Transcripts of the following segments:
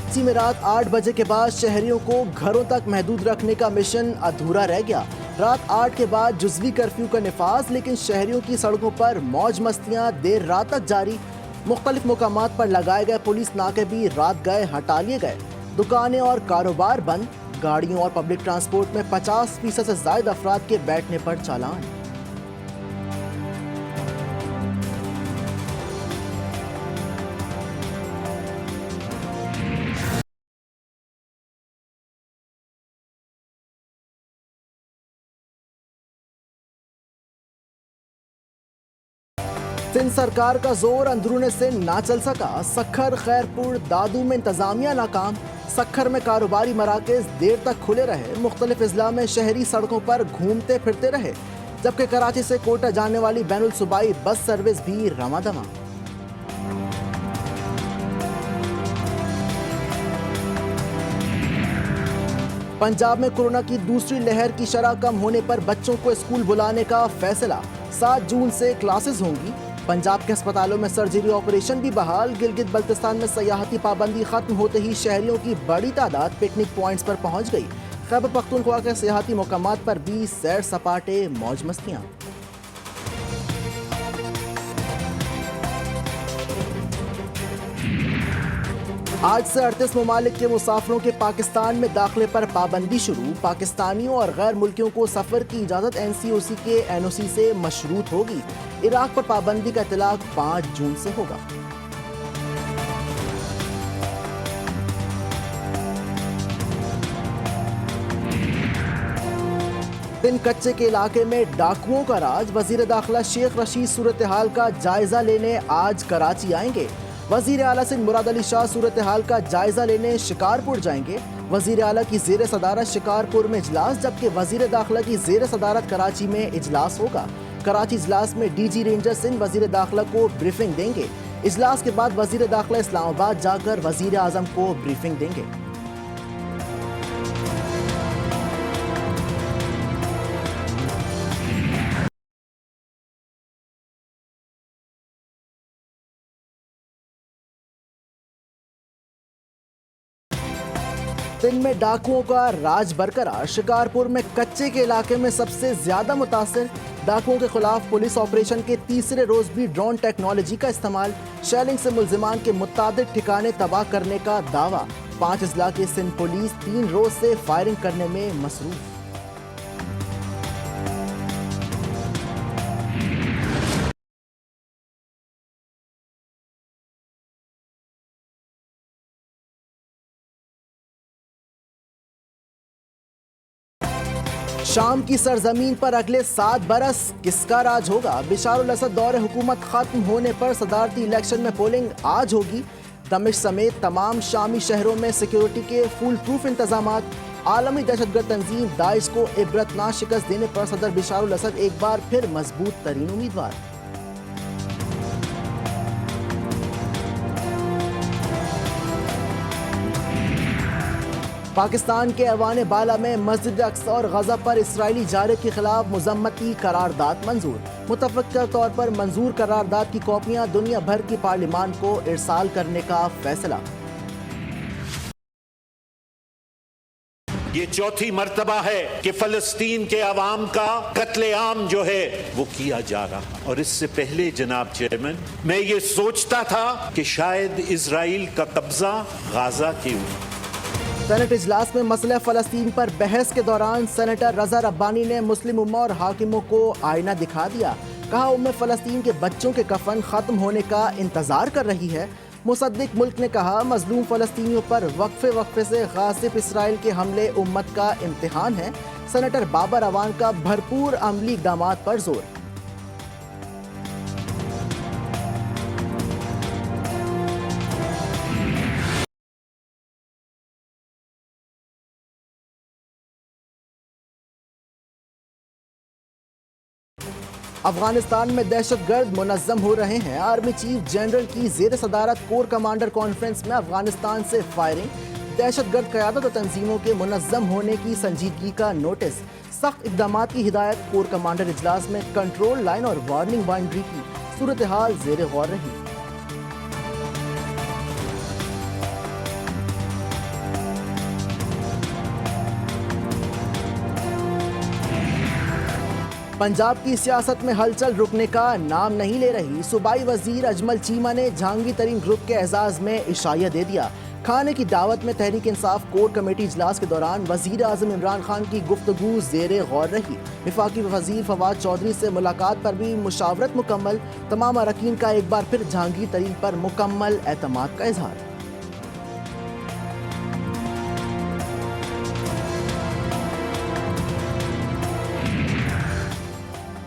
कराची में रात 8 बजे के बाद शहरियों को घरों तक महदूद रखने का मिशन अधूरा रह गया। रात 8 के बाद जुज़वी कर्फ्यू का निफाज, लेकिन शहरियों की सड़कों पर मौज मस्तियां देर रात तक जारी। मुख्तलिफ मुकामात पर लगाए गए पुलिस नाके भी रात गए हटा लिए गए। दुकानें और कारोबार बंद। गाड़ियों और पब्लिक ट्रांसपोर्ट में 50% से ज्यादा अफराद के बैठने पर चालान। सिंध सरकार का जोर अंदरूने से ना चल सका। सखर, खैरपुर, दादू में इंतजामिया नाकाम। सखर में कारोबारी मराकज देर तक खुले रहे। मुख्तलिफ अजला में शहरी सड़कों पर घूमते फिरते रहे, जबकि कराची से कोटा जाने वाली बैनुल सूबाई बस सर्विस भी रमादमा। पंजाब में कोरोना की दूसरी लहर की शरह कम होने पर बच्चों को स्कूल बुलाने का फैसला। 7 जून से क्लासेस होंगी। पंजाब के अस्पतालों में सर्जरी ऑपरेशन भी बहाल। गिलगित बल्तिस्तान में सयाहती पाबंदी खत्म होते ही शहरियों की बड़ी तादाद पिकनिक पॉइंट्स पर पहुंच गई। खैबर पख्तूनख्वा के सियाहती मुकामात पर भी सैर सपाटे, मौज मस्तियां। आज से 38 ममालिक के मुसाफिरों के पाकिस्तान में दाखिले पर पाबंदी शुरू। पाकिस्तानियों और गैर मुल्कियों को सफर की इजाजत NCOC के NOC से मशरूत होगी। इराक पर पाबंदी का इतलाक 5 जून से होगा। दिन कच्चे के इलाके में डाकुओं का राज। वजीर दाखिला शेख रशीद सूरत हाल का जायजा लेने आज कराची आएंगे। वजीर आला सिंध मुराद अली शाह सूरत हाल का जायजा लेने शिकारपुर जाएंगे। वजीर आला की जेर सदारत शिकारपुर में इजलास, जबकि वजीर दाखिला की जेर सदारत कराची में इजलास होगा। कराची इजलास में DG रेंजर सिंध वजीर दाखिला को ब्रीफिंग देंगे। इजलास के बाद वजीर दाखिला इस्लामाबाद जाकर वजीर आजम को ब्रीफिंग देंगे। दिन में डाकुओं का राज बरकरार। शिकारपुर में कच्चे के इलाके में सबसे ज्यादा मुतासिर। डाकुओं के खिलाफ पुलिस ऑपरेशन के तीसरे रोज भी ड्रोन टेक्नोलॉजी का इस्तेमाल। शेलिंग से मुल्जिमान के मुताबिक ठिकाने तबाह करने का दावा। 5 अजला की सिंध पुलिस 3 रोज से फायरिंग करने में मसरूफ। शाम की सरजमीन पर अगले 7 बरस किसका राज होगा? बिशारुल असद दौरे हुकूमत खत्म होने पर सदारती इलेक्शन में पोलिंग आज होगी। दमिश्क समेत तमाम शामी शहरों में सिक्योरिटी के फुल प्रूफ इंतजामात। आलमी दहशतगर्द तंजीम दाइश को इबरतनाक शिकस्त देने पर सदर बिशारुल असद एक बार फिर मजबूत तरीन उम्मीदवार। पाकिस्तान के ऐवान बाला में मस्जिद अक्सा और गजा पर इसराइली जारे के खिलाफ मुजम्मती करारदाद मंजूर। मुतफ़क्किर तौर पर मंजूर करारदाद की कॉपियां दुनिया भर की पार्लिमान को इरसाल करने का फैसला। ये चौथी मर्तबा है कि फलस्तीन के अवाम का कत्लेआम जो है वो किया जा रहा। और इससे पहले जनाब चेयरमैन, मैं ये सोचता था कि शायद इजराइल का कब्जा गाजा के ऊपर। सेनेट इजलास में मसले फ़लस्तीन पर बहस के दौरान सेनेटर रजा रब्बानी ने मुस्लिम उम्मा और हाकिमों को आईना दिखा दिया। कहा उम्मे फ़लस्तीन के बच्चों के कफन ख़त्म होने का इंतज़ार कर रही है। मुसद्दिक मुल्क ने कहा मजलूम फ़लस्तीनियों पर वक्फे से गासिब इसराइल के हमले उम्मत का इम्तिहान है। सेनेटर बाबर अवान का भरपूर अमली इक़दामात पर जोर। अफगानिस्तान में दहशतगर्द मुनज़्ज़म हो रहे हैं। आर्मी चीफ जनरल की जेर सदारत कोर कमांडर कॉन्फ्रेंस में अफगानिस्तान से फायरिंग। दहशतगर्द क़यादत और तंजीमों के मुनज़्ज़म होने की संजीदगी का नोटिस। सख्त इक़दाम की हिदायत। कोर कमांडर इजलास में कंट्रोल लाइन और वार्निंग बाउंड्री की सूरत हाल जेर गौर रही। पंजाब की सियासत में हलचल रुकने का नाम नहीं ले रही। सूबाई वजीर अजमल चीमा ने जहांगीर तरीन ग्रुप के एजाज में इशारा दे दिया। खाने की दावत में तहरीक इंसाफ कोर कमेटी इजलास के दौरान वजीर आजम इमरान खान की गुफ्तगू ज़ेरे गौर रही। वफाकी वजीर फवाद चौधरी से मुलाकात पर भी मुशावरत मुकम्मल। तमाम अरकान का एक बार फिर जहांगीर तरीन पर मुकम्मल एतमाद का इजहार।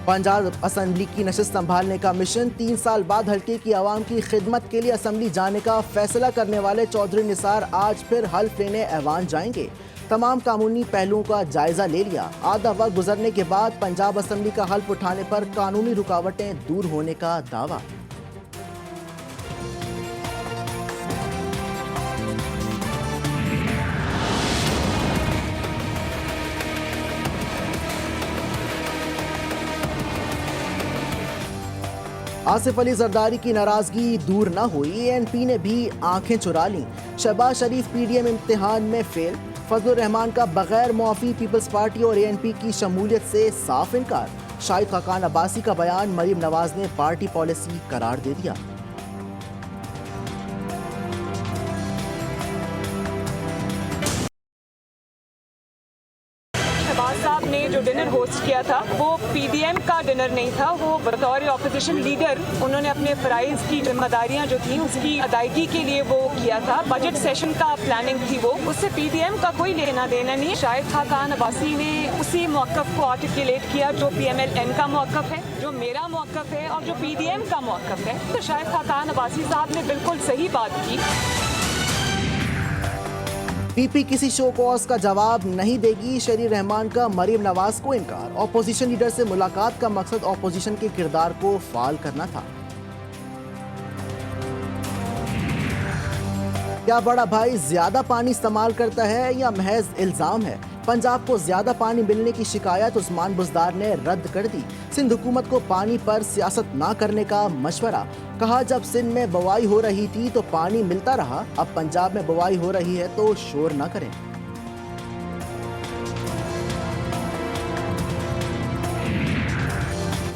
पंजाब असम्बली की नशिस्त संभालने का मिशन। 3 साल बाद हल्के की आवाम की खिदमत के लिए असम्बली जाने का फैसला करने वाले चौधरी निसार आज फिर हल्फ लेने ऐवान जाएंगे। तमाम कानूनी पहलुओं का जायजा ले लिया। आधा वक्त गुजरने के बाद पंजाब असम्बली का हल्फ उठाने पर कानूनी रुकावटें दूर होने का दावा। आसिफ अली जरदारी की नाराजगी दूर न हुई। एएनपी ने भी आंखें चुरा लीं। शहबाज शरीफ पीडीएम इम्तिहान में फेल। फजलुर रहमान का बगैर मुआफी पीपल्स पार्टी और एएनपी की शमूलियत से साफ इनकार। शाहिद खाकान अब्बासी का बयान मरीम नवाज ने पार्टी पॉलिसी करार दे दिया। साहब ने जो डिनर होस्ट किया था वो पीडीएम का डिनर नहीं था, वो बतौर ऑपोजिशन लीडर उन्होंने अपने फ़राइज़ की जिम्मेदारियां जो थी उसकी अदायगी के लिए वो किया था। बजट सेशन का प्लानिंग थी वो, उससे पीडीएम का कोई लेना देना नहीं। शाहिद खाकान अब्बासी ने उसी मौक़िफ़ को आर्टिकुलेट किया जो PMLN का मौक़िफ़ है, जो मेरा मौक़िफ़ है और जो पीडीएम का मौक़िफ़ है। तो शाहिद खाकान अब्बासी साहब ने बिल्कुल सही बात की। पीपी किसी शो कॉज का जवाब नहीं देगी। शरीर रहमान का मरीम नवाज को इनकार। ऑपोजिशन लीडर से मुलाकात का मकसद ऑपोजिशन के किरदार को फाल करना था। क्या बड़ा भाई ज्यादा पानी इस्तेमाल करता है या महज इल्जाम है? पंजाब को ज्यादा पानी मिलने की शिकायत उस्मान बुज़दार ने रद्द कर दी। सिंध हुकूमत को पानी पर सियासत ना करने का मशवरा। कहा जब सिंध में बवाई हो रही थी तो पानी मिलता रहा, अब पंजाब में बवाई हो रही है तो शोर ना करें।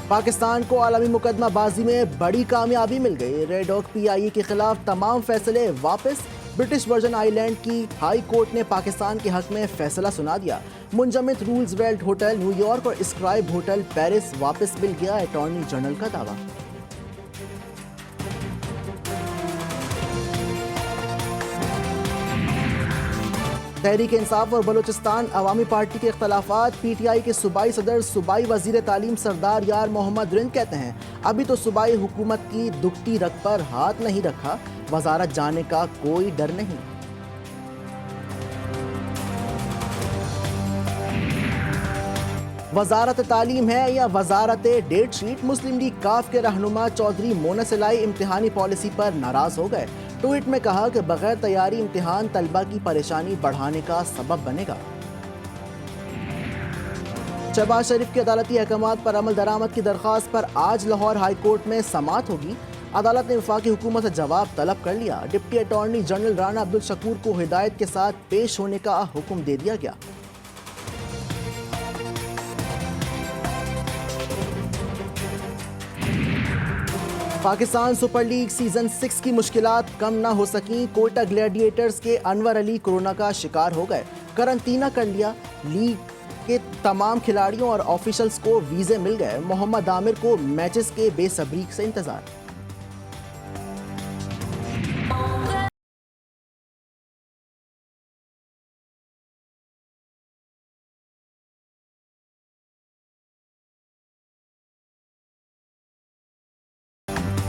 पाकिस्तान को आलमी मुकदमाबाजी में बड़ी कामयाबी मिल गई। रेड ऑक PIA के खिलाफ तमाम फैसले वापस। ब्रिटिश वर्जन आइलैंड की हाई कोर्ट ने पाकिस्तान के हक में फैसला सुना दिया। मुंजमद रूजवेल्ट होटल न्यूयॉर्क और स्क्राइब होटल पेरिस वापस मिल गया, अटॉर्नी जनरल का दावा। तहरीक इंसाफ और बलूचिस्तान अवामी पार्टी के इख्तलाफात। PTI के सूबाई सदर सूबाई वजीर तालीम सरदार यार मोहम्मद रिंद कहते हैं अभी तो सूबाई हुकूमत की दुखती रग पर हाथ नहीं रखा, वजारत जाने का कोई डर नहीं। वजारत तालीम है या वजारत डेट शीट? मुस्लिम लीग काफ के रहनुमा चौधरी मोनस इलाई इम्तिहानी पॉलिसी पर नाराज हो गए। ट्वीट में कहा कि बगैर तैयारी इम्तिहान तलबा की परेशानी बढ़ाने का सबब बनेगा। शहबाज शरीफ के अदालती अहकामात पर अमल दरामद की दरख्वास्त पर आज लाहौर हाई कोर्ट में समाअत होगी। अदालत ने वफाकी हुकूमत से जवाब तलब कर लिया। Deputy attorney general Rana Abdul Shakoor को हिदायत के साथ पेश होने का हुक्म दे दिया गया। पाकिस्तान सुपर लीग सीजन 6 की मुश्किलात कम ना हो सकी। कोयटा ग्लैडिएटर्स के अनवर अली कोरोना का शिकार हो गए, करंटीना कर लिया। लीग के तमाम खिलाड़ियों और ऑफिशियल्स को वीजे मिल गए। मोहम्मद आमिर को मैचेस के बेसब्री से इंतजार।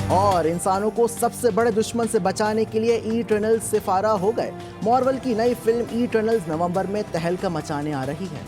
और इंसानों को सबसे बड़े दुश्मन से बचाने के लिए ई-टनल्स से फारा हो गए। मार्वल की नई फिल्म ई-टनल्स नवंबर में तहलका मचाने आ रही है।